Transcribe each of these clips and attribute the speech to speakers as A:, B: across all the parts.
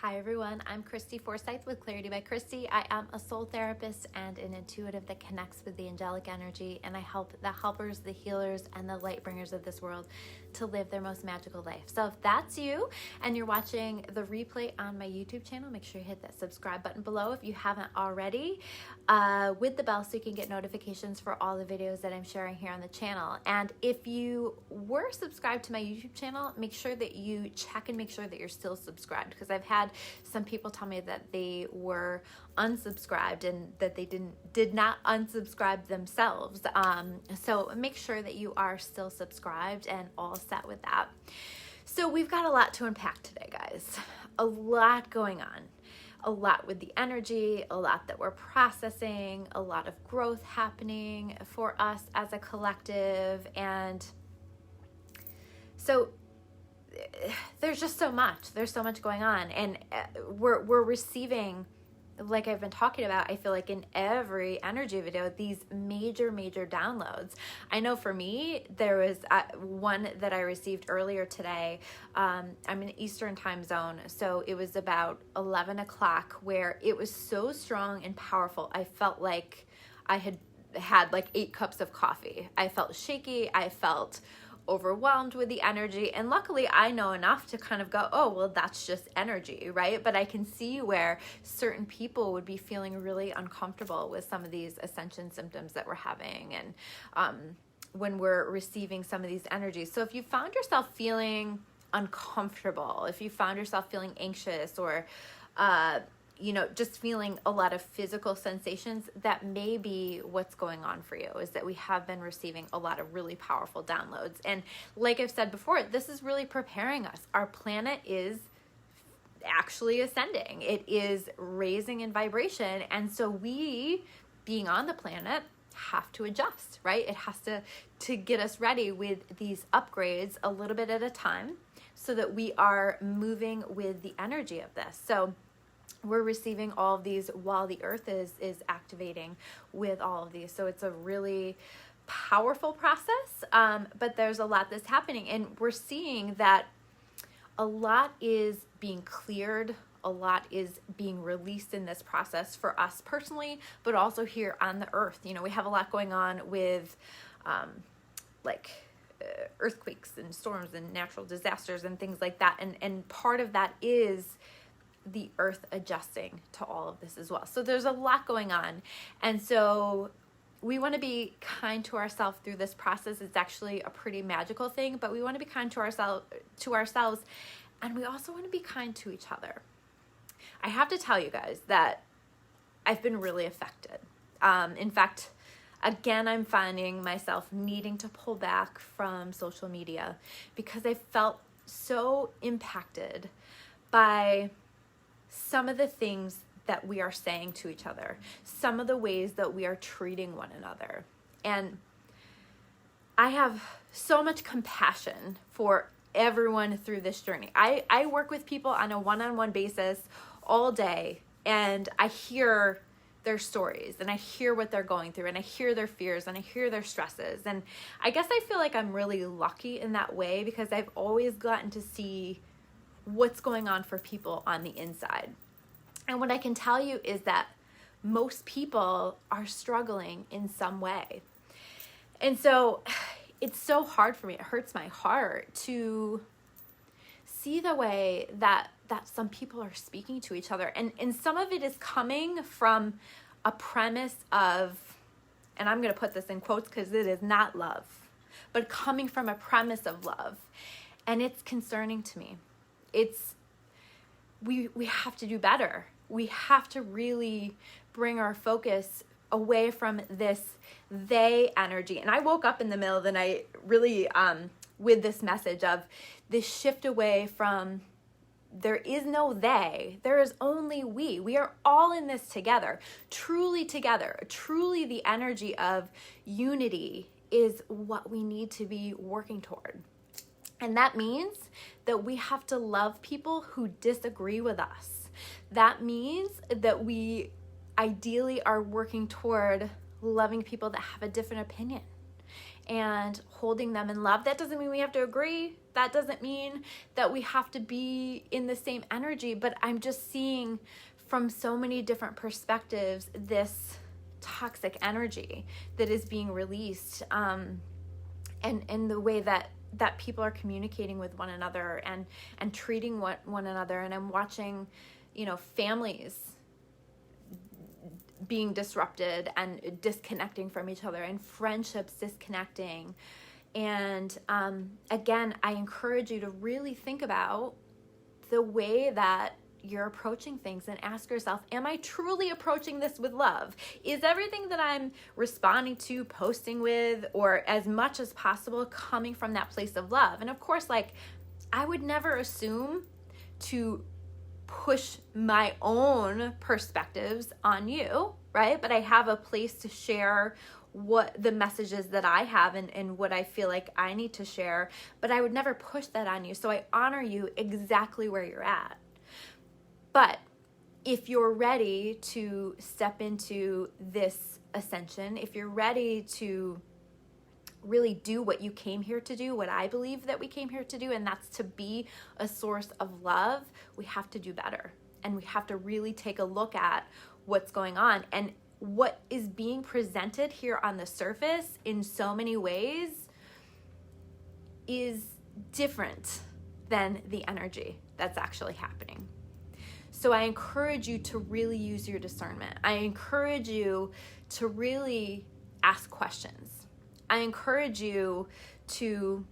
A: Hi everyone, I'm Christy Forsyth with Clarity by Christy. I am a soul therapist and an intuitive that connects with the angelic energy, and I help the helpers, the healers, and the light bringers of this world to live their most magical life. So if that's you and you're watching the replay on my YouTube channel, make sure you hit that subscribe button below if you haven't already, with the bell so you can get notifications for all the videos that I'm sharing here on the channel. And if you were subscribed to my YouTube channel, make sure that you check and make sure that you're still subscribed, because I've had some people tell me that they were unsubscribed and that they did not unsubscribe themselves. So make sure that you are still subscribed and all set with that. So we've got a lot to unpack today, guys. A lot going on. A lot with the energy, a lot that we're processing, a lot of growth happening for us as a collective. And so there's just so much. There's so much going on, and we're receiving, like I've been talking about, I feel like in every energy video, these major downloads. I know for me, there was one that I received earlier today. I'm in Eastern time zone, so it was about 11 o'clock, where it was so strong and powerful. I felt like I had like 8 cups of coffee. I felt shaky. I felt overwhelmed with the energy, and luckily I know enough to kind of go, oh well, that's just energy, right? But I can see where certain people would be feeling really uncomfortable with some of these ascension symptoms that we're having, and when we're receiving some of these energies. So if you found yourself feeling uncomfortable, if you found yourself feeling anxious, or just feeling a lot of physical sensations, that may be what's going on for you, is that we have been receiving a lot of really powerful downloads. And like I've said before, this is really preparing us. Our planet is actually ascending. It is raising in vibration. And so we, being on the planet, have to adjust, right? It has to get us ready with these upgrades a little bit at a time, so that we are moving with the energy of this. So we're receiving all of these while the earth is activating with all of these. So it's a really powerful process, but there's a lot that's happening, and we're seeing that a lot is being cleared, a lot is being released in this process for us personally, but also here on the earth. We have a lot going on with earthquakes and storms and natural disasters and things like that, and part of that is the earth adjusting to all of this as well. So there's a lot going on. And so we want to be kind to ourselves through this process. It's actually a pretty magical thing, but we want to be kind to ourselves, and we also want to be kind to each other. I have to tell you guys that I've been really affected. In fact, again, I'm finding myself needing to pull back from social media, because I felt so impacted by some of the things that we are saying to each other, some of the ways that we are treating one another. And I have so much compassion for everyone through this journey. I work with people on a one-on-one basis all day, and I hear their stories, and I hear what they're going through, and I hear their fears, and I hear their stresses. And I guess I feel like I'm really lucky in that way, because I've always gotten to see what's going on for people on the inside. And what I can tell you is that most people are struggling in some way. And so it's so hard for me. It hurts my heart to see the way that some people are speaking to each other. And some of it is coming from a premise of, and I'm going to put this in quotes because it is not love, but coming from a premise of love. And it's concerning to me. We have to do better. We have to really bring our focus away from this they energy. And I woke up in the middle of the night really with this message of this shift away from there is no they, there is only we. We are all in this together. Truly the energy of unity is what we need to be working toward. And that means that we have to love people who disagree with us. That means that we ideally are working toward loving people that have a different opinion. and holding them in love. That doesn't mean we have to agree. That doesn't mean that we have to be in the same energy, but I'm just seeing from so many different perspectives this toxic energy that is being released, and the way that people are communicating with one another and treating one another. And I'm watching, families being disrupted and disconnecting from each other, and friendships disconnecting. And again, I encourage you to really think about the way that you're approaching things and ask yourself, am I truly approaching this with love? Is everything that I'm responding to, posting with, or as much as possible coming from that place of love? And of course, I would never assume to push my own perspectives on you, right? But I have a place to share what the messages that I have and what I feel like I need to share, but I would never push that on you. So I honor you exactly where you're at. But if you're ready to step into this ascension, if you're ready to really do what you came here to do, what I believe that we came here to do, and that's to be a source of love, we have to do better. And we have to really take a look at what's going on. And what is being presented here on the surface in so many ways is different than the energy that's actually happening. So I encourage you to really use your discernment. I encourage you to really ask questions. I encourage you to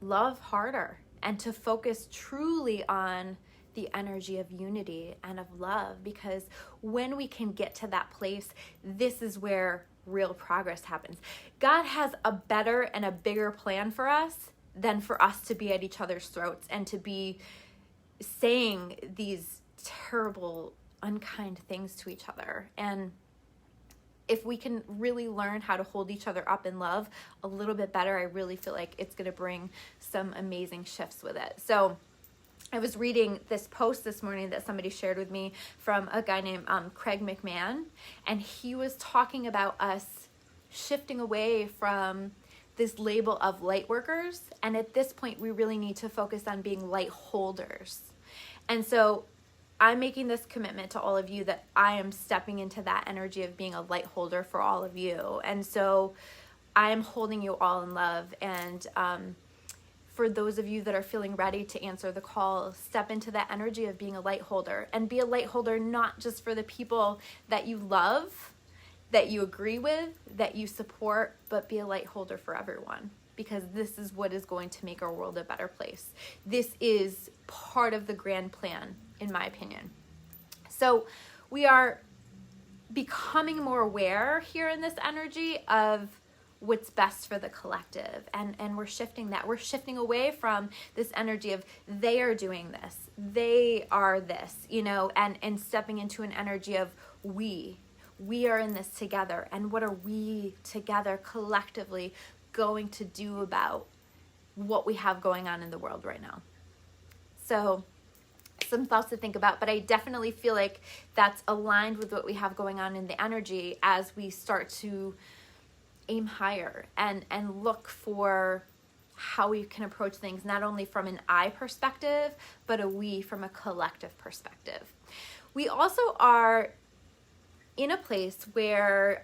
A: love harder and to focus truly on the energy of unity and of love, because when we can get to that place, this is where real progress happens. God has a better and a bigger plan for us than for us to be at each other's throats and to be saying these terrible, unkind things to each other. And if we can really learn how to hold each other up in love a little bit better, I really feel like it's going to bring some amazing shifts with it. So I was reading this post this morning that somebody shared with me from a guy named Craig McMahon, and he was talking about us shifting away from this label of light workers, and at this point we really need to focus on being light holders. And so I'm making this commitment to all of you that I am stepping into that energy of being a light holder for all of you. And so I'm holding you all in love. And for those of you that are feeling ready to answer the call, step into that energy of being a light holder, and be a light holder not just for the people that you love, that you agree with, that you support, but be a light holder for everyone, because this is what is going to make our world a better place. This is part of the grand plan, in my opinion. So we are becoming more aware here in this energy of what's best for the collective, and we're shifting that. We're shifting away from this energy of they are doing this, they are this, and stepping into an energy of we are in this together, and what are we together collectively going to do about what we have going on in the world right now. So some thoughts to think about, but I definitely feel like that's aligned with what we have going on in the energy as we start to aim higher and look for how we can approach things, not only from an I perspective, but a we from a collective perspective. We also are in a place where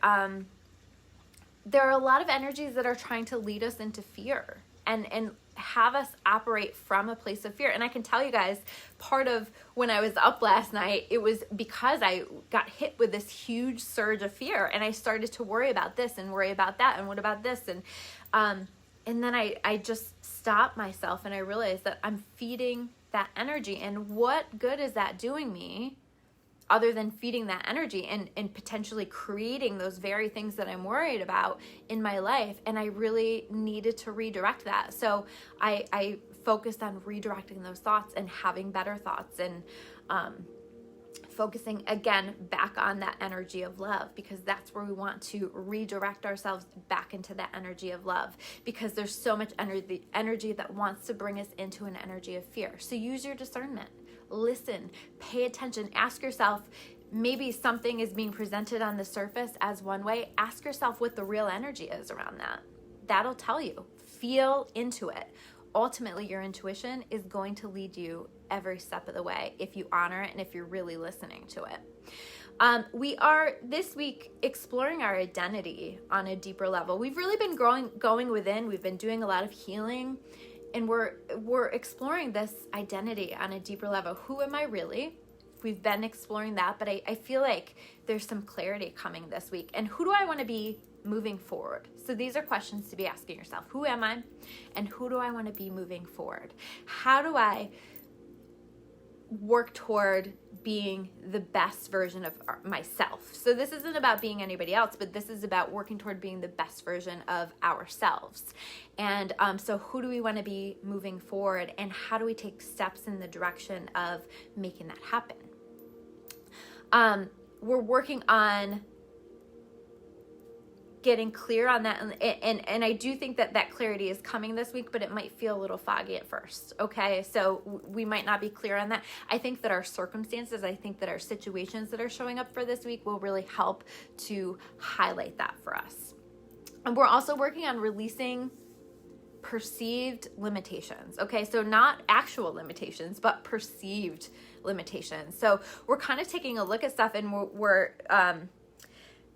A: there are a lot of energies that are trying to lead us into fear and have us operate from a place of fear. And I can tell you guys, part of when I was up last night, it was because I got hit with this huge surge of fear, and I started to worry about this and worry about that, and what about this? And then I just stopped myself, and I realized that I'm feeding that energy, and what good is that doing me other than feeding that energy and potentially creating those very things that I'm worried about in my life. And I really needed to redirect that. So I focused on redirecting those thoughts and having better thoughts, and focusing again back on that energy of love, because that's where we want to redirect ourselves back into that energy of love, because there's so much energy that wants to bring us into an energy of fear. So use your discernment. Listen, pay attention, ask yourself, maybe something is being presented on the surface as one way. Ask yourself what the real energy is around that. that'll tell you. Feel into it. Ultimately, your intuition is going to lead you every step of the way if you honor it and if you're really listening to it. We are this week exploring our identity on a deeper level. We've really been going within. We've been doing a lot of healing, and we're exploring this identity on a deeper level. Who am I really? We've been exploring that, but I feel like there's some clarity coming this week. And who do I want to be moving forward? So these are questions to be asking yourself. Who am I? And who do I want to be moving forward? How do I work toward being the best version of myself? So this isn't about being anybody else, but this is about working toward being the best version of ourselves. And so who do we want to be moving forward, and how do we take steps in the direction of making that happen? We're working on getting clear on that, and I do think that clarity is coming this week, but it might feel a little foggy at first. Okay, so we might not be clear on that. I think that our circumstances, I think that our situations that are showing up for this week will really help to highlight that for us. And we're also working on releasing perceived limitations. Okay, so not actual limitations, but perceived limitations. So we're kind of taking a look at stuff, and we're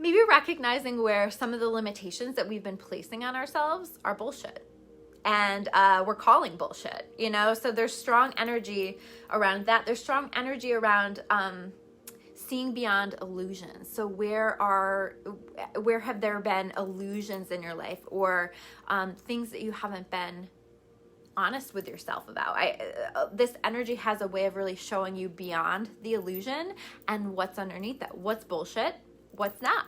A: maybe recognizing where some of the limitations that we've been placing on ourselves are bullshit. And we're calling bullshit, you know? So there's strong energy around that. There's strong energy around seeing beyond illusions. So where have there been illusions in your life, or things that you haven't been honest with yourself about? This energy has a way of really showing you beyond the illusion and what's underneath that. What's bullshit? What's not,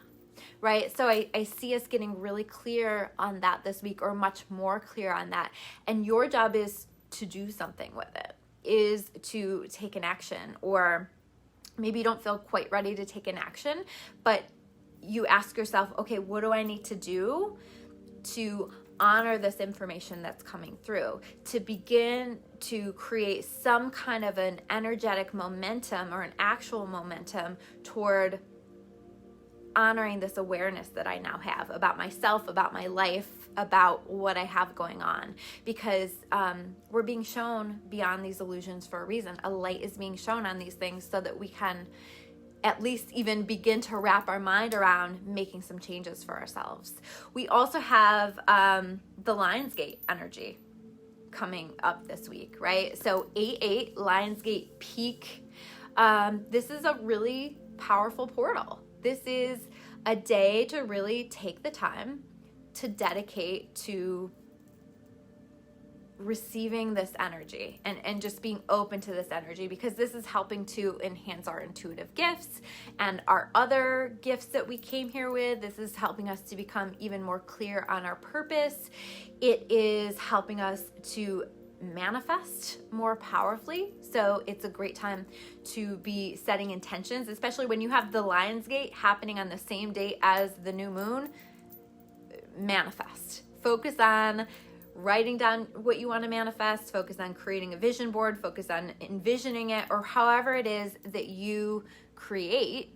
A: right? So I see us getting really clear on that this week, or much more clear on that. And your job is to do something with it, is to take an action. Or maybe you don't feel quite ready to take an action, but you ask yourself, okay, what do I need to do to honor this information that's coming through, to begin to create some kind of an energetic momentum, or an actual momentum toward honoring this awareness that I now have about myself, about my life, about what I have going on. Because we're being shown beyond these illusions for a reason. A light is being shown on these things so that we can at least even begin to wrap our mind around making some changes for ourselves. We also have the Lionsgate energy coming up this week, right? So 8/8, Lionsgate peak. This is a really powerful portal. This is a day to really take the time to dedicate to receiving this energy and just being open to this energy, because this is helping to enhance our intuitive gifts and our other gifts that we came here with. This is helping us to become even more clear on our purpose. It is helping us to manifest more powerfully. So it's a great time to be setting intentions, especially when you have the Lionsgate happening on the same date as the new moon. Manifest. Focus on writing down what you want to manifest. Focus on creating a vision board. Focus on envisioning it, or however it is that you create.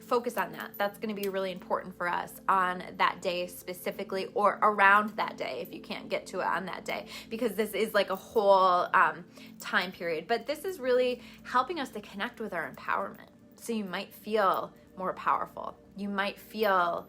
A: Focus on that. That's going to be really important for us on that day specifically, or around that day if you can't get to it on that day, because this is like a whole time period. But this is really helping us to connect with our empowerment. So you might feel more powerful. You might feel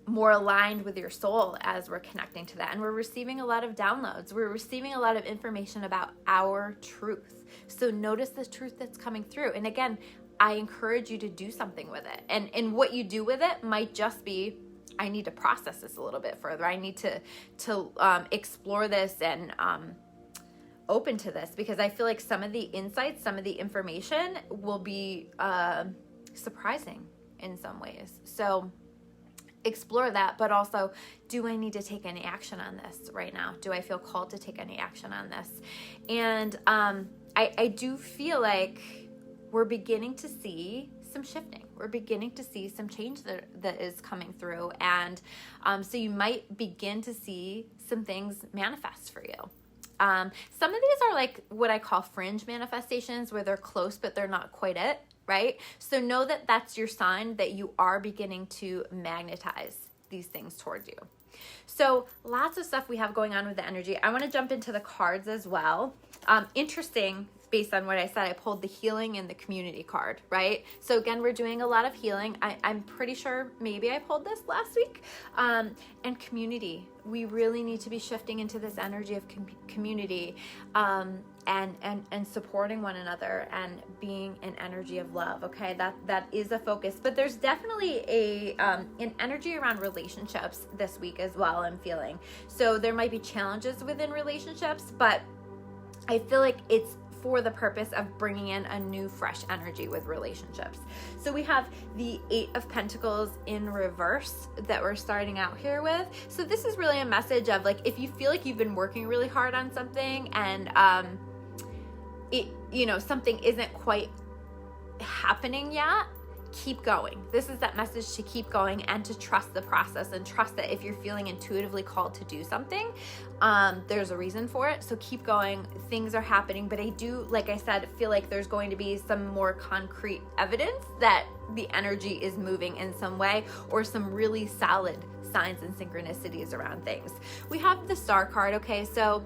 A: more aligned with your soul as we're connecting to that. And we're receiving a lot of downloads. We're receiving a lot of information about our truth. So notice the truth that's coming through. And again, I encourage you to do something with it. And what you do with it might just be, I need to process this a little bit further. I need to explore this and open to this, because I feel like some of the insights, some of the information will be surprising in some ways. So explore that, but also, do I need to take any action on this right now? Do I feel called to take any action on this? And I do feel like we're beginning to see some shifting. We're beginning to see some change that is coming through. And so you might begin to see some things manifest for you. Some of these are like what I call fringe manifestations, where they're close, but they're not quite it, right? So know that that's your sign that you are beginning to magnetize these things towards you. So lots of stuff we have going on with the energy. I want to jump into the cards as well. Interesting, based on what I said, I pulled the healing and the community card, right? So again, we're doing a lot of healing. I'm pretty sure maybe I pulled this last week. And community, we really need to be shifting into this energy of community, and supporting one another and being an energy of love. Okay, that is a focus, but there's definitely an energy around relationships this week as well, I'm feeling. So there might be challenges within relationships, but I feel like it's for the purpose of bringing in a new, fresh energy with relationships. So we have the 8 of Pentacles in reverse that we're starting out here with. So this is really a message of, like, if you feel like you've been working really hard on something and something isn't quite happening yet, keep going. This is that message to keep going and to trust the process, and trust that if you're feeling intuitively called to do something, there's a reason for it. So keep going. Things are happening, but I do, like I said, feel like there's going to be some more concrete evidence that the energy is moving in some way, or some really solid signs and synchronicities around things. We have the Star card. Okay, so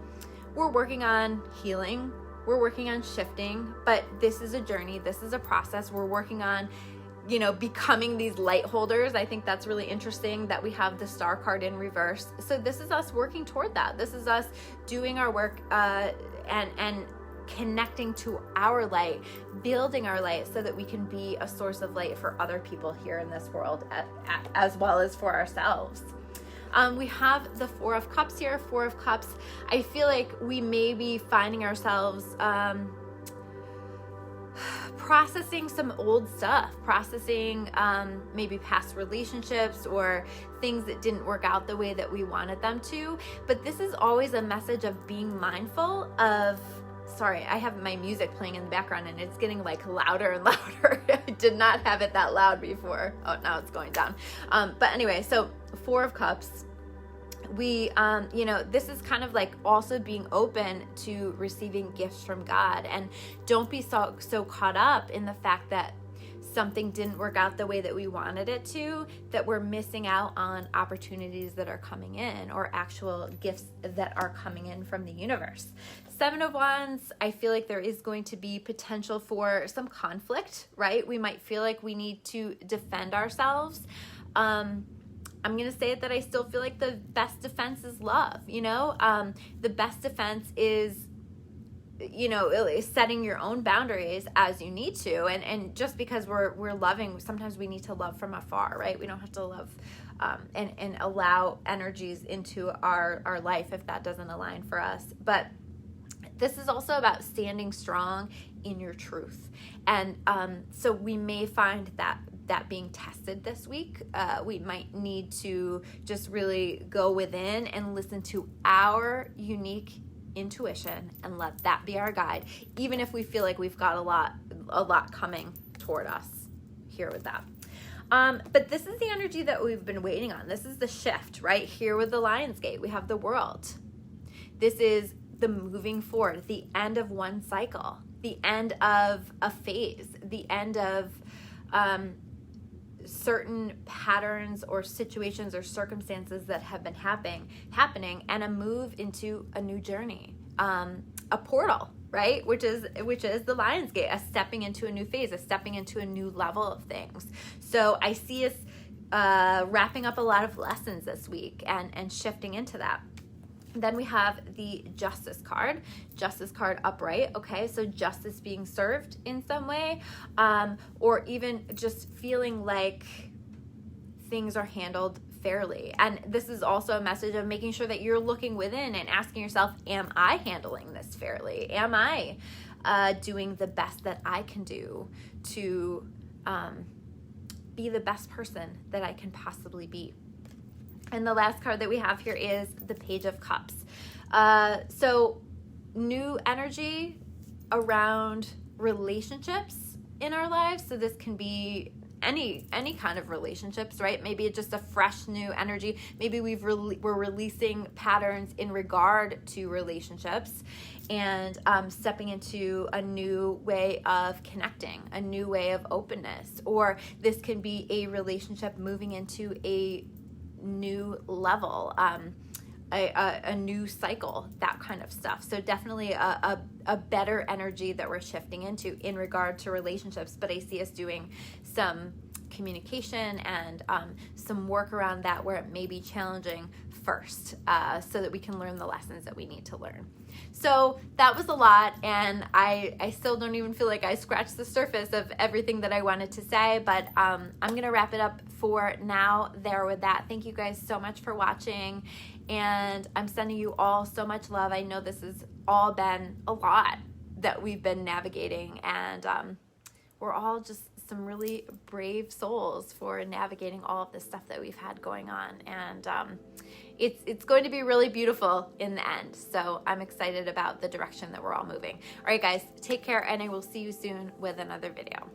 A: we're working on healing. We're working on shifting, but this is a journey. This is a process. We're working on becoming these light holders. I think that's really interesting that we have the Star card in reverse. So this is us working toward that. This is us doing our work and connecting to our light, building our light so that we can be a source of light for other people here in this world, as well as for ourselves. We have the 4 of Cups here. 4 of Cups, I feel like we may be finding ourselves processing some old stuff, processing maybe past relationships or things that didn't work out the way that we wanted them to. But this is always a message of being mindful of, sorry, I have my music playing in the background and it's getting like louder and louder. I did not have it that loud before. Oh, now it's going down. But anyway, so 4 of Cups. We, this is kind of like also being open to receiving gifts from God, and don't be so caught up in the fact that something didn't work out the way that we wanted it to, that we're missing out on opportunities that are coming in, or actual gifts that are coming in from the universe. 7 of Wands, I feel like there is going to be potential for some conflict, right? We might feel like we need to defend ourselves. I'm going to say it that I still feel like the best defense is love, the best defense is, setting your own boundaries as you need to. And just because we're loving, sometimes we need to love from afar, right? We don't have to love and allow energies into our life if that doesn't align for us. But this is also about standing strong in your truth. And so we may find that being tested this week. We might need to just really go within and listen to our unique intuition and let that be our guide, even if we feel like we've got a lot coming toward us here with that. But this is the energy that we've been waiting on. This is the shift right here with the Lion's Gate. We have the World. This is the moving forward, the end of one cycle, the end of a phase, the end of certain patterns or situations or circumstances that have been happening, and a move into a new journey, a portal, right? Which is the Lion's Gate, a stepping into a new phase, a stepping into a new level of things. So I see us wrapping up a lot of lessons this week and shifting into that. Then we have the Justice card upright. Okay, so justice being served in some way, or even just feeling like things are handled fairly. And this is also a message of making sure that you're looking within and asking yourself, am I handling this fairly? Am I doing the best that I can do to be the best person that I can possibly be? And the last card that we have here is the Page of Cups. So new energy around relationships in our lives. So this can be any kind of relationships, right? Maybe it's just a fresh new energy. Maybe we're releasing patterns in regard to relationships and stepping into a new way of connecting, a new way of openness. Or this can be a relationship moving into a new level, a new cycle, that kind of stuff. So definitely a better energy that we're shifting into in regard to relationships. But I see us doing some communication and some work around that where it may be challenging first, so that we can learn the lessons that we need to learn. So that was a lot, and I still don't even feel like I scratched the surface of everything that I wanted to say, but I'm gonna wrap it up for now there with that. Thank you guys so much for watching, and I'm sending you all so much love. I know this has all been a lot that we've been navigating, and we're all just some really brave souls for navigating all of this stuff that we've had going on, and it's going to be really beautiful in the end. So I'm excited about the direction that we're all moving. All right, guys, take care, and I will see you soon with another video.